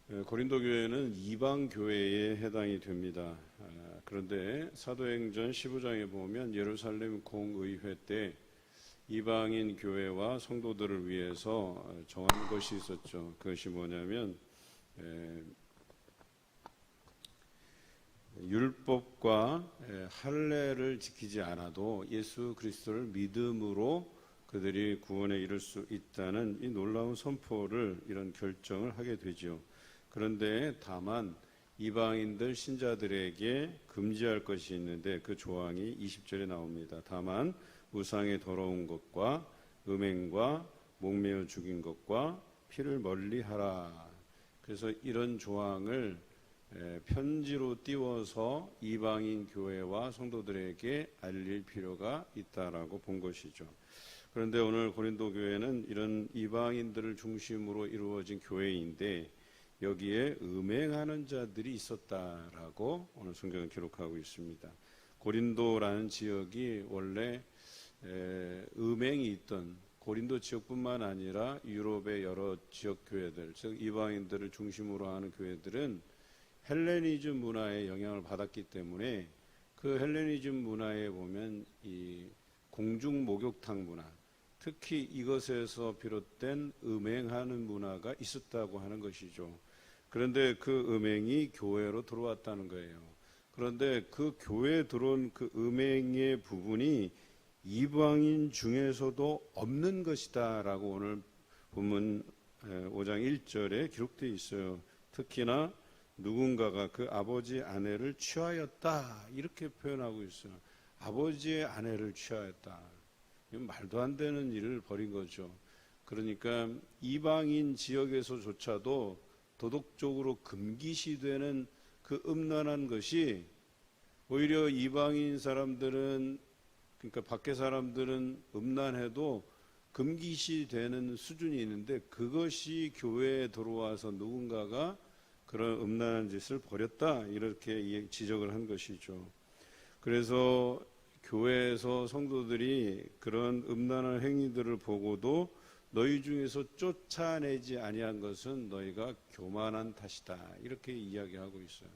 고린도 교회는 이방 교회에 해당이 됩니다. 그런데 사도행전 15장에 보면 예루살렘 공의회 때 이방인 교회와 성도들을 위해서 정한 것이 있었죠. 그것이 뭐냐면 율법과 할례를 지키지 않아도 예수 그리스도를 믿음으로 그들이 구원에 이를 수 있다는 이 놀라운 선포를, 이런 결정을 하게 되죠. 그런데 다만 이방인들 신자들에게 금지할 것이 있는데 그 조항이 20절에 나옵니다. 다만 우상의 더러운 것과 음행과 목매어 죽인 것과 피를 멀리하라. 그래서 이런 조항을 편지로 띄워서 이방인 교회와 성도들에게 알릴 필요가 있다라고 본 것이죠. 그런데 오늘 고린도 교회는 이런 이방인들을 중심으로 이루어진 교회인데 여기에 음행하는 자들이 있었다라고 오늘 성경은 기록하고 있습니다. 고린도라는 지역이 원래 음행이 있던, 고린도 지역뿐만 아니라 유럽의 여러 지역 교회들, 즉 이방인들을 중심으로 하는 교회들은 헬레니즘 문화의 영향을 받았기 때문에 그 헬레니즘 문화에 보면 이 공중 목욕탕 문화, 특히 이것에서 비롯된 음행하는 문화가 있었다고 하는 것이죠. 그런데 그 음행이 교회로 들어왔다는 거예요. 그런데 그 교회에 들어온 그 음행의 부분이 이방인 중에서도 없는 것이다 라고 오늘 본문 5장 1절에 기록되어 있어요. 특히나 누군가가 그 아버지 아내를 취하였다 이렇게 표현하고 있어요. 아버지의 아내를 취하였다. 이건 말도 안 되는 일을 벌인 거죠. 그러니까 이방인 지역에서조차도 도덕적으로 금기시되는 그 음란한 것이 오히려 이방인 사람들은, 그러니까 밖에 사람들은 음란해도 금기시되는 수준이 있는데 그것이 교회에 들어와서 누군가가 그런 음란한 짓을 벌였다 이렇게 지적을 한 것이죠. 그래서 교회에서 성도들이 그런 음란한 행위들을 보고도 너희 중에서 쫓아내지 아니한 것은 너희가 교만한 탓이다 이렇게 이야기하고 있어요.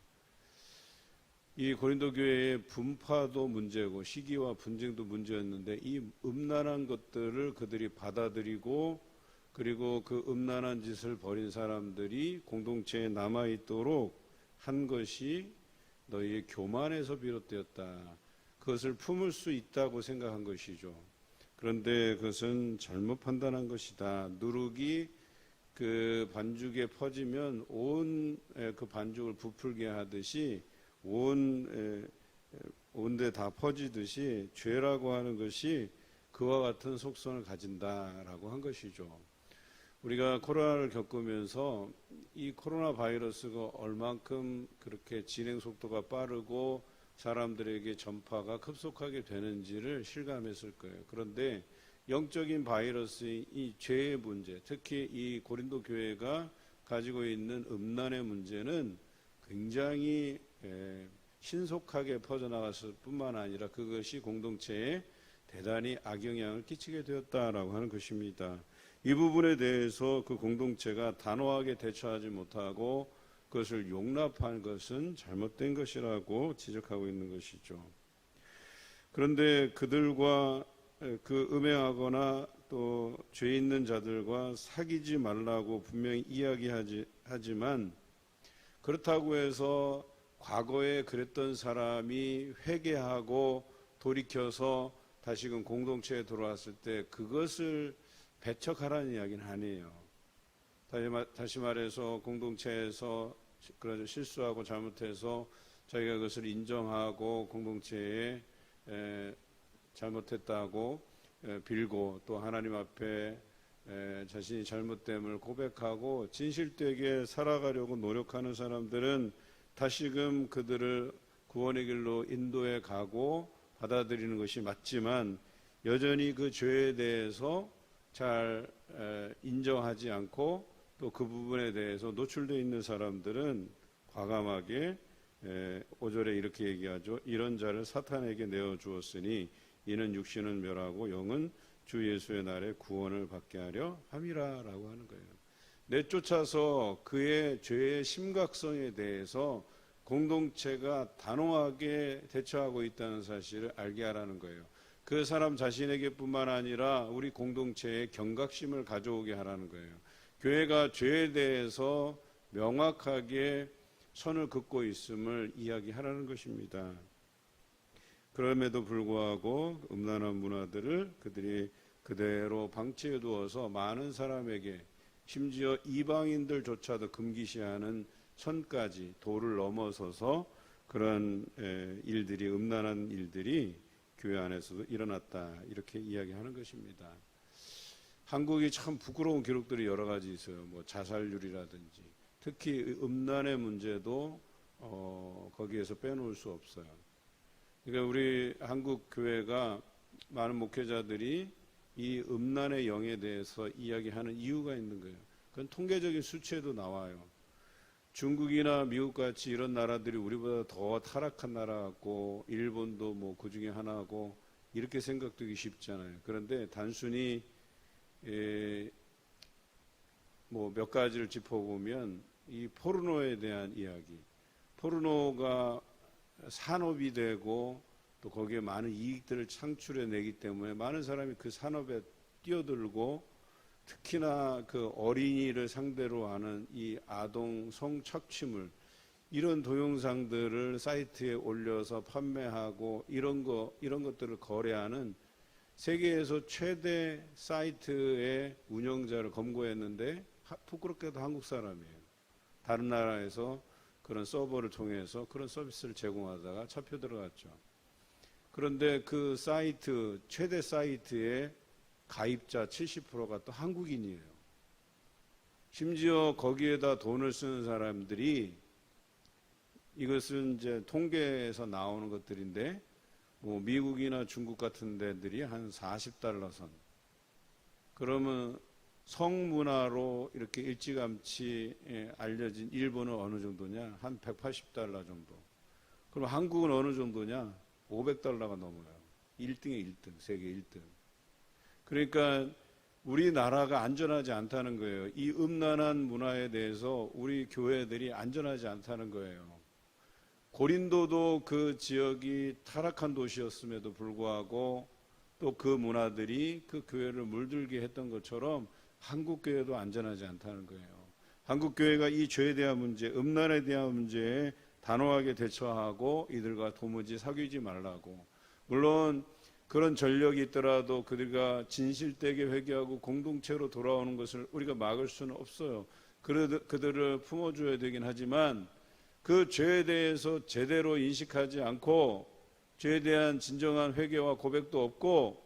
이 고린도 교회의 분파도 문제고 시기와 분쟁도 문제였는데 이 음란한 것들을 그들이 받아들이고 그리고 그 음란한 짓을 벌인 사람들이 공동체에 남아있도록 한 것이 너희의 교만에서 비롯되었다. 그것을 품을 수 있다고 생각한 것이죠. 그런데 그것은 잘못 판단한 것이다. 누룩이 그 반죽에 퍼지면 온 그 반죽을 부풀게 하듯이 온 데 다 퍼지듯이 죄라고 하는 것이 그와 같은 속성을 가진다라고 한 것이죠. 우리가 코로나를 겪으면서 이 코로나 바이러스가 얼만큼 그렇게 진행 속도가 빠르고 사람들에게 전파가 급속하게 되는지를 실감했을 거예요. 그런데 영적인 바이러스의 이 죄의 문제, 특히 이 고린도 교회가 가지고 있는 음란의 문제는 굉장히 신속하게 퍼져나갔을 뿐만 아니라 그것이 공동체에 대단히 악영향을 끼치게 되었다라고 하는 것입니다. 이 부분에 대해서 그 공동체가 단호하게 대처하지 못하고 그것을 용납한 것은 잘못된 것이라고 지적하고 있는 것이죠. 그런데 그들과 그 음행하거나 또 죄 있는 자들과 사귀지 말라고 분명히 이야기하지만 그렇다고 해서 과거에 그랬던 사람이 회개하고 돌이켜서 다시금 공동체에 들어왔을 때 그것을 배척하라는 이야기는 아니에요. 다시 말해서 공동체에서 그런 실수하고 잘못해서 자기가 그것을 인정하고 공동체에 잘못했다고 빌고 또 하나님 앞에 자신이 잘못됨을 고백하고 진실되게 살아가려고 노력하는 사람들은 다시금 그들을 구원의 길로 인도해 가고 받아들이는 것이 맞지만 여전히 그 죄에 대해서 잘 인정하지 않고 또 그 부분에 대해서 노출되어 있는 사람들은 과감하게 5절에 이렇게 얘기하죠. 이런 자를 사탄에게 내어주었으니 이는 육신은 멸하고 영은 주 예수의 날에 구원을 받게 하려 함이라 라고 하는 거예요. 내쫓아서 그의 죄의 심각성에 대해서 공동체가 단호하게 대처하고 있다는 사실을 알게 하라는 거예요. 그 사람 자신에게뿐만 아니라 우리 공동체에 경각심을 가져오게 하라는 거예요. 교회가 죄에 대해서 명확하게 선을 긋고 있음을 이야기하라는 것입니다. 그럼에도 불구하고 음란한 문화들을 그들이 그대로 방치해 두어서 많은 사람에게, 심지어 이방인들조차도 금기시하는 선까지 도를 넘어서서 그런 일들이, 음란한 일들이 교회 안에서도 일어났다, 이렇게 이야기하는 것입니다. 한국이 참 부끄러운 기록들이 여러 가지 있어요. 뭐 자살률이라든지, 특히 음란의 문제도 거기에서 빼놓을 수 없어요. 그러니까 우리 한국 교회가 많은 목회자들이 이 음란의 영에 대해서 이야기하는 이유가 있는 거예요. 그건 통계적인 수치에도 나와요. 중국이나 미국 같이 이런 나라들이 우리보다 더 타락한 나라 같고, 일본도 뭐 그 중에 하나고, 이렇게 생각되기 쉽잖아요. 그런데 단순히 뭐 몇 가지를 짚어보면, 이 포르노에 대한 이야기, 포르노가 산업이 되고 또 거기에 많은 이익들을 창출해내기 때문에 많은 사람이 그 산업에 뛰어들고, 특히나 그 어린이를 상대로 하는 이 아동 성착취물, 이런 동영상들을 사이트에 올려서 판매하고 이런 것들을 거래하는 세계에서 최대 사이트의 운영자를 검거했는데, 부끄럽게도 한국 사람이에요. 다른 나라에서 그런 서버를 통해서 그런 서비스를 제공하다가 잡혀 들어갔죠. 그런데 그 사이트, 최대 사이트의 가입자 70%가 또 한국인이에요. 심지어 거기에다 돈을 쓰는 사람들이, 이것은 이제 통계에서 나오는 것들인데, 뭐 미국이나 중국 같은 데들이 한 40달러 선. 그러면 성문화로 이렇게 일찌감치 알려진 일본은 어느 정도냐? 한 180달러 정도. 그럼 한국은 어느 정도냐? 500달러가 넘어요. 1등에 1등, 세계 1등. 그러니까 우리나라가 안전하지 않다는 거예요. 이 음란한 문화에 대해서 우리 교회들이 안전하지 않다는 거예요. 고린도도 그 지역이 타락한 도시였음에도 불구하고 또 그 문화들이 그 교회를 물들게 했던 것처럼 한국 교회도 안전하지 않다는 거예요. 한국 교회가 이 죄에 대한 문제, 음란에 대한 문제에 단호하게 대처하고 이들과 도무지 사귀지 말라고. 물론 그런 전력이 있더라도 그들과 진실되게 회개하고 공동체로 돌아오는 것을 우리가 막을 수는 없어요. 그들을 품어줘야 되긴 하지만, 그 죄에 대해서 제대로 인식하지 않고 죄에 대한 진정한 회개와 고백도 없고,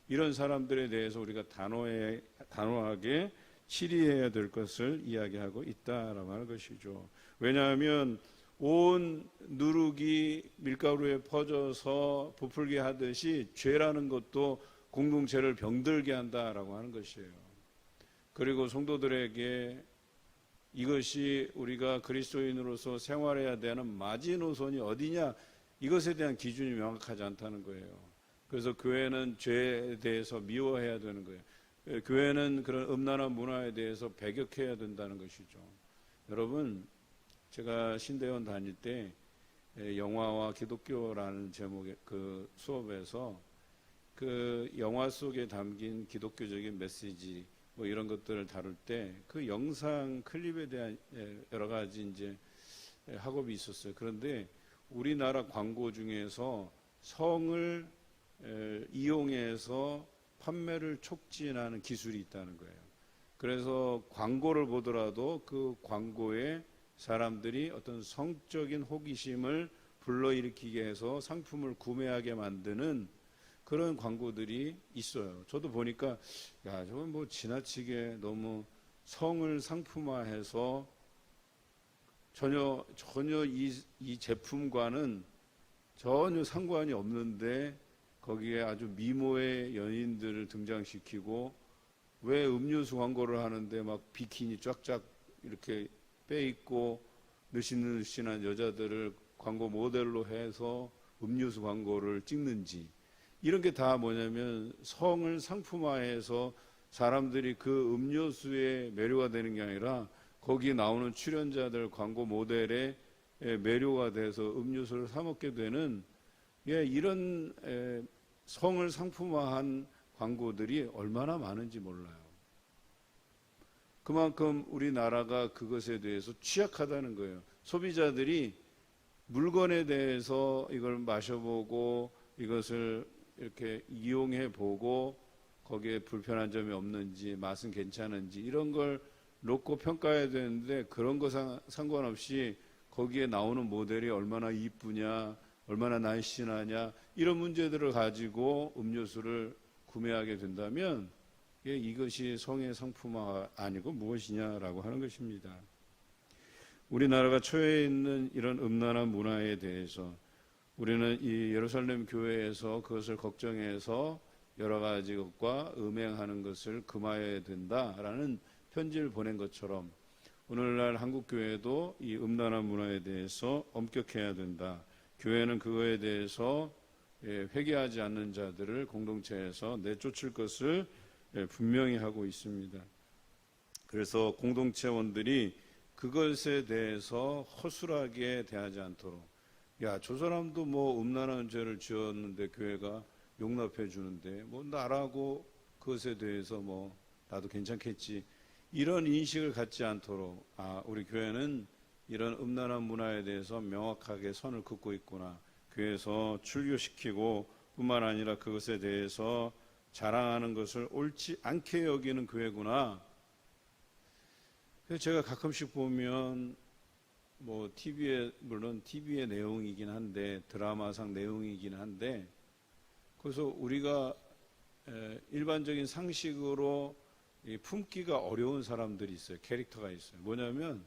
이런 사람들에 대해서 우리가 단호하게 치리해야 될 것을 이야기하고 있다라고 하는 것이죠. 왜냐하면 온 누룩이 밀가루에 퍼져서 부풀게 하듯이 죄라는 것도 공동체를 병들게 한다라고 하는 것이에요. 그리고 성도들에게 이것이 우리가 그리스도인으로서 생활해야 되는 마지노선이 어디냐, 이것에 대한 기준이 명확하지 않다는 거예요. 그래서 교회는 죄에 대해서 미워해야 되는 거예요. 교회는 그런 음란한 문화에 대해서 배격해야 된다는 것이죠. 여러분, 제가 신대원 다닐 때 영화와 기독교라는 제목의 그 수업에서 그 영화 속에 담긴 기독교적인 메시지 뭐 이런 것들을 다룰 때 그 영상 클립에 대한 여러 가지 이제 학업이 있었어요. 그런데 우리나라 광고 중에서 성을 이용해서 판매를 촉진하는 기술이 있다는 거예요. 그래서 광고를 보더라도 그 광고에 사람들이 어떤 성적인 호기심을 불러일으키게 해서 상품을 구매하게 만드는 그런 광고들이 있어요. 저도 보니까 야, 저건 뭐 지나치게 너무 성을 상품화해서 전혀 이 제품과는 전혀 상관이 없는데 거기에 아주 미모의 연인들을 등장시키고, 왜 음료수 광고를 하는데 막 비키니 쫙쫙 이렇게 빼입고 느씬느씬한 여자들을 광고 모델로 해서 음료수 광고를 찍는지, 이런 게 다 뭐냐면 성을 상품화해서 사람들이 그 음료수에 매료가 되는 게 아니라 거기 나오는 출연자들, 광고 모델에 매료가 돼서 음료수를 사 먹게 되는 이런 성을 상품화한 광고들이 얼마나 많은지 몰라요. 그만큼 우리나라가 그것에 대해서 취약하다는 거예요. 소비자들이 물건에 대해서 이걸 마셔보고 이것을 이렇게 이용해 보고 거기에 불편한 점이 없는지 맛은 괜찮은지 이런 걸 놓고 평가해야 되는데, 그런 거 상관없이 거기에 나오는 모델이 얼마나 이쁘냐, 얼마나 날씬하냐, 이런 문제들을 가지고 음료수를 구매하게 된다면 이것이 성의 상품화 아니고 무엇이냐라고 하는 것입니다. 우리나라가 처해 있는 이런 음란한 문화에 대해서 우리는 이 예루살렘 교회에서 그것을 걱정해서 여러 가지 것과 음행하는 것을 금하여야 된다라는 편지를 보낸 것처럼, 오늘날 한국교회도 이 음란한 문화에 대해서 엄격해야 된다. 교회는 그거에 대해서 회개하지 않는 자들을 공동체에서 내쫓을 것을 분명히 하고 있습니다. 그래서 공동체원들이 그것에 대해서 허술하게 대하지 않도록, 저 사람도 뭐 음란한 죄를 지었는데 교회가 용납해 주는데 뭐 나라고 그것에 대해서 뭐 나도 괜찮겠지, 이런 인식을 갖지 않도록, 우리 교회는 이런 음란한 문화에 대해서 명확하게 선을 긋고 있구나, 교회에서 출교시키고 뿐만 아니라 그것에 대해서 자랑하는 것을 옳지 않게 여기는 교회구나. 그래서 제가 가끔씩 보면 뭐 물론 TV의 내용이긴 한데, 드라마상 내용이긴 한데, 그래서 우리가 일반적인 상식으로 품기가 어려운 사람들이 있어요. 캐릭터가 있어요. 뭐냐면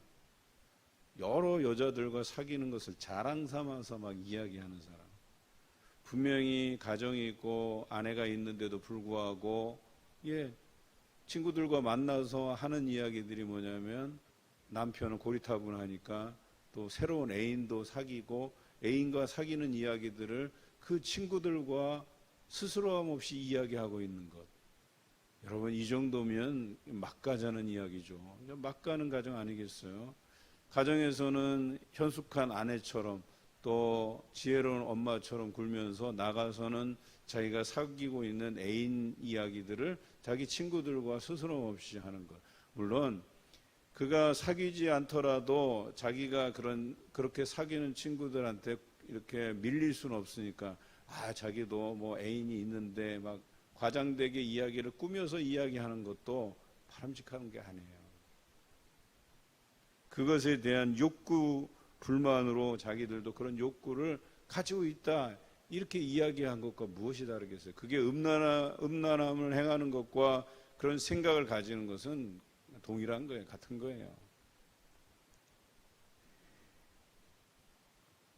여러 여자들과 사귀는 것을 자랑 삼아서 막 이야기하는 사람. 분명히 가정이 있고 아내가 있는데도 불구하고 친구들과 만나서 하는 이야기들이 뭐냐면, 남편은 고리타분하니까 또 새로운 애인도 사귀고 애인과 사귀는 이야기들을 그 친구들과 스스럼함 없이 이야기하고 있는 것. 여러분, 이 정도면 막 가자는 이야기죠. 막 가는 가정 아니겠어요? 가정에서는 현숙한 아내처럼 또 지혜로운 엄마처럼 굴면서 나가서는 자기가 사귀고 있는 애인 이야기들을 자기 친구들과 스스럼 없이 하는 것. 물론 그가 사귀지 않더라도 자기가 그렇게 사귀는 친구들한테 이렇게 밀릴 수는 없으니까, 자기도 뭐 애인이 있는데 막 과장되게 이야기를 꾸며서 이야기하는 것도 바람직한 게 아니에요. 그것에 대한 욕구, 불만으로 자기들도 그런 욕구를 가지고 있다, 이렇게 이야기한 것과 무엇이 다르겠어요? 그게 음란함을 행하는 것과 그런 생각을 가지는 것은 동일한 거예요. 같은 거예요.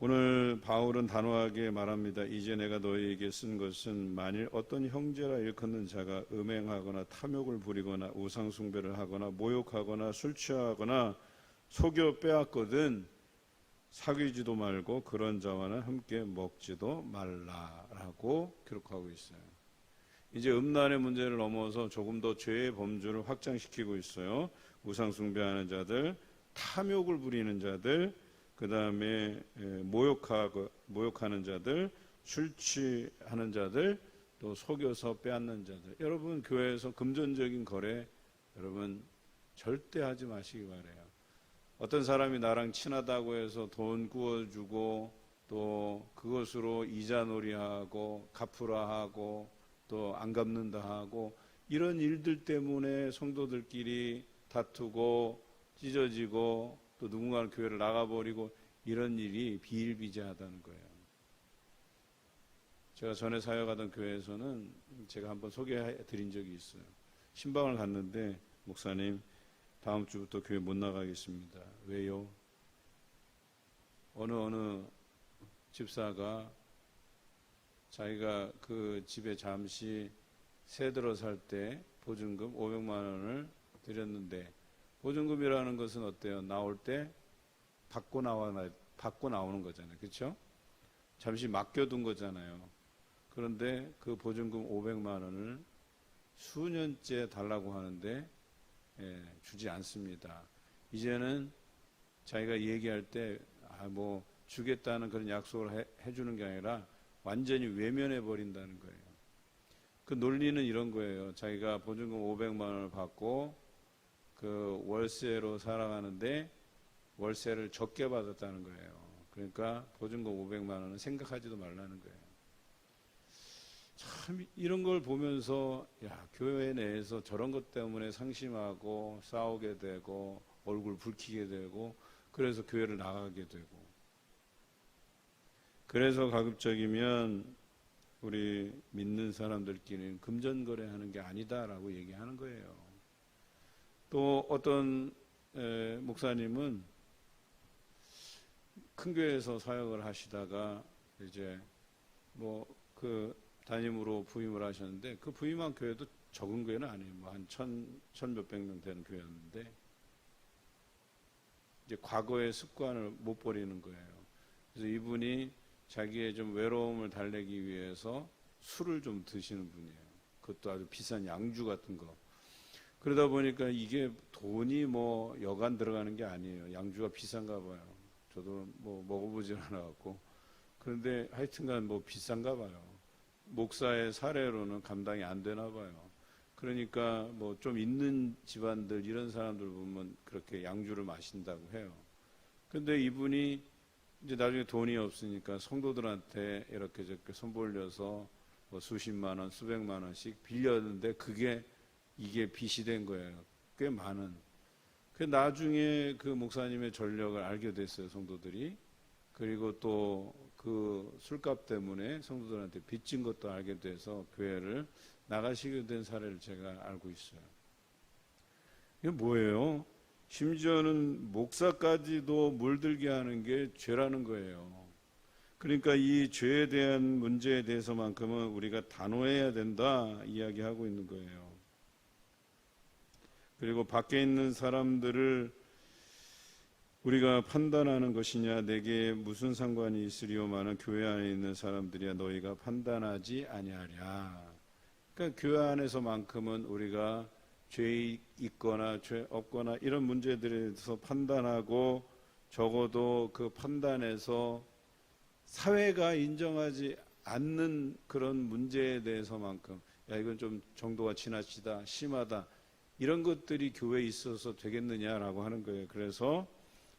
오늘 바울은 단호하게 말합니다. 이제 내가 너희에게 쓴 것은 만일 어떤 형제라 일컫는 자가 음행하거나 탐욕을 부리거나 우상숭배를 하거나 모욕하거나 술 취하거나 속여 빼앗거든 사귀지도 말고 그런 자와는 함께 먹지도 말라라고 기록하고 있어요. 이제 음란의 문제를 넘어서 조금 더 죄의 범주를 확장시키고 있어요. 우상숭배하는 자들, 탐욕을 부리는 자들, 그 다음에 모욕하는 자들, 술 취하는 자들, 또 속여서 빼앗는 자들. 여러분, 교회에서 금전적인 거래 여러분 절대 하지 마시기 바라요. 어떤 사람이 나랑 친하다고 해서 돈 구워주고 또 그것으로 이자놀이하고 갚으라하고 또 안 갚는다 하고, 이런 일들 때문에 성도들끼리 다투고 찢어지고 또 누군가는 교회를 나가버리고, 이런 일이 비일비재하다는 거예요. 제가 전에 사역하던 교회에서는 제가 한번 소개해 드린 적이 있어요. 신방을 갔는데, 목사님 다음 주부터 교회 못 나가겠습니다. 왜요? 어느 집사가 자기가 그 집에 잠시 새 들어 살 때 보증금 500만 원을 드렸는데, 보증금이라는 것은 어때요? 나올 때 받고 나오는 거잖아요. 그렇죠? 잠시 맡겨둔 거잖아요. 그런데 그 보증금 500만 원을 수년째 달라고 하는데 주지 않습니다. 이제는 자기가 얘기할 때 뭐 주겠다는 그런 약속을 해주는 게 아니라 완전히 외면해 버린다는 거예요. 그 논리는 이런 거예요. 자기가 보증금 500만 원을 받고 그 월세로 살아가는데 월세를 적게 받았다는 거예요. 그러니까 보증금 500만 원은 생각하지도 말라는 거예요. 참 이런 걸 보면서 교회 내에서 저런 것 때문에 상심하고 싸우게 되고 얼굴 붉히게 되고 그래서 교회를 나가게 되고 그래서 가급적이면 우리 믿는 사람들끼리는 금전거래하는 게 아니다라고 얘기하는 거예요. 또 어떤 목사님은 큰 교회에서 사역을 하시다가 이제 뭐 그 담임으로 부임을 하셨는데 그 부임한 교회도 적은 교회는 아니에요. 뭐 한 천 몇백 명 되는 교회였는데 이제 과거의 습관을 못 버리는 거예요. 그래서 이분이 자기의 좀 외로움을 달래기 위해서 술을 좀 드시는 분이에요. 그것도 아주 비싼 양주 같은 거. 그러다 보니까 이게 돈이 뭐 여간 들어가는 게 아니에요. 양주가 비싼가 봐요. 저도 뭐 먹어보질 않아갖고. 그런데 하여튼간 뭐 비싼가 봐요. 목사의 사례로는 감당이 안 되나 봐요. 그러니까 뭐 좀 있는 집안들 이런 사람들 보면 그렇게 양주를 마신다고 해요. 근데 이분이 이제 나중에 돈이 없으니까 성도들한테 이렇게 저렇게 손 벌려서 뭐 수십만 원, 수백만 원씩 빌렸는데 이게 빚이 된 거예요. 꽤 많은. 그 나중에 그 목사님의 전력을 알게 됐어요, 성도들이. 그리고 또 그 술값 때문에 성도들한테 빚진 것도 알게 돼서 교회를 나가시게 된 사례를 제가 알고 있어요. 이게 뭐예요? 심지어는 목사까지도 물들게 하는 게 죄라는 거예요. 그러니까 이 죄에 대한 문제에 대해서만큼은 우리가 단호해야 된다 이야기하고 있는 거예요. 그리고 밖에 있는 사람들을 우리가 판단하는 것이냐 내게 무슨 상관이 있으리오마는 교회 안에 있는 사람들이야 너희가 판단하지 아니하랴. 그러니까 교회 안에서만큼은 우리가 죄 있거나 죄 없거나 이런 문제들에 대해서 판단하고 적어도 그 판단에서 사회가 인정하지 않는 그런 문제에 대해서만큼 이건 좀 정도가 지나치다 심하다 이런 것들이 교회에 있어서 되겠느냐라고 하는 거예요. 그래서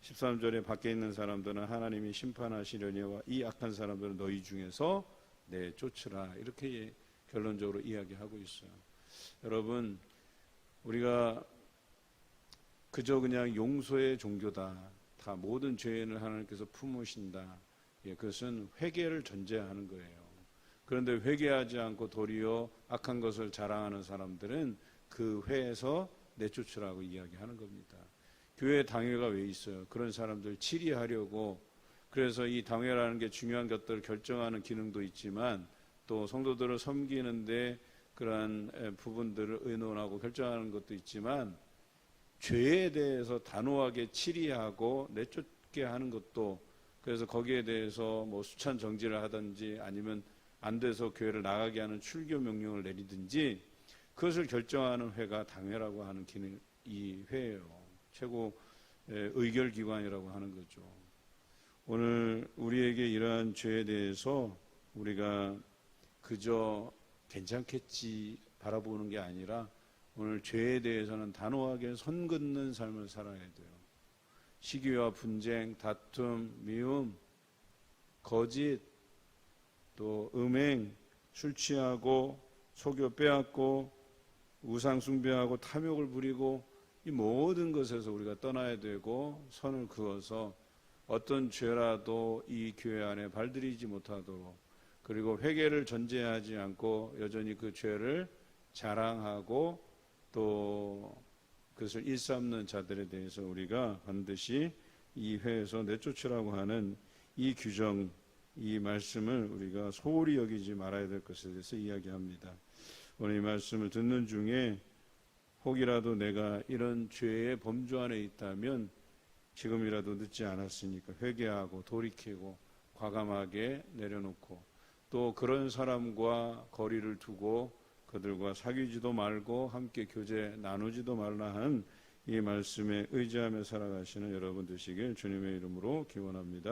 13절에 밖에 있는 사람들은 하나님이 심판하시려니와 이 악한 사람들은 너희 중에서 내쫓으라 이렇게 결론적으로 이야기하고 있어요. 여러분 우리가 그저 그냥 용서의 종교다. 다 모든 죄인을 하나님께서 품으신다. 그것은 회개를 전제하는 거예요. 그런데 회개하지 않고 도리어 악한 것을 자랑하는 사람들은 그 회에서 내쫓으라고 이야기하는 겁니다. 교회 당회가 왜 있어요? 그런 사람들 치리하려고. 그래서 이 당회라는 게 중요한 것들을 결정하는 기능도 있지만 또 성도들을 섬기는데 그러한 부분들을 의논하고 결정하는 것도 있지만 죄에 대해서 단호하게 치리하고 내쫓게 하는 것도 그래서 거기에 대해서 뭐 수찬 정지를 하든지 아니면 안 돼서 교회를 나가게 하는 출교 명령을 내리든지 그것을 결정하는 회가 당회라고 하는 기능 이 회예요. 최고 의결기관이라고 하는 거죠. 오늘 우리에게 이러한 죄에 대해서 우리가 그저 괜찮겠지 바라보는 게 아니라 오늘 죄에 대해서는 단호하게 선 긋는 삶을 살아야 돼요. 시기와 분쟁, 다툼, 미움, 거짓, 또 음행, 술 취하고 속여 빼앗고 우상 숭배하고 탐욕을 부리고 이 모든 것에서 우리가 떠나야 되고 선을 그어서 어떤 죄라도 이 교회 안에 발들이지 못하도록 그리고 회개를 전제하지 않고 여전히 그 죄를 자랑하고 또 그것을 일삼는 자들에 대해서 우리가 반드시 이 회에서 내쫓으라고 하는 이 규정, 이 말씀을 우리가 소홀히 여기지 말아야 될 것에 대해서 이야기합니다. 오늘 이 말씀을 듣는 중에 혹이라도 내가 이런 죄의 범주 안에 있다면 지금이라도 늦지 않았으니까 회개하고 돌이키고 과감하게 내려놓고 또 그런 사람과 거리를 두고 그들과 사귀지도 말고 함께 교제 나누지도 말라 한 이 말씀에 의지하며 살아가시는 여러분 되시길 주님의 이름으로 기원합니다.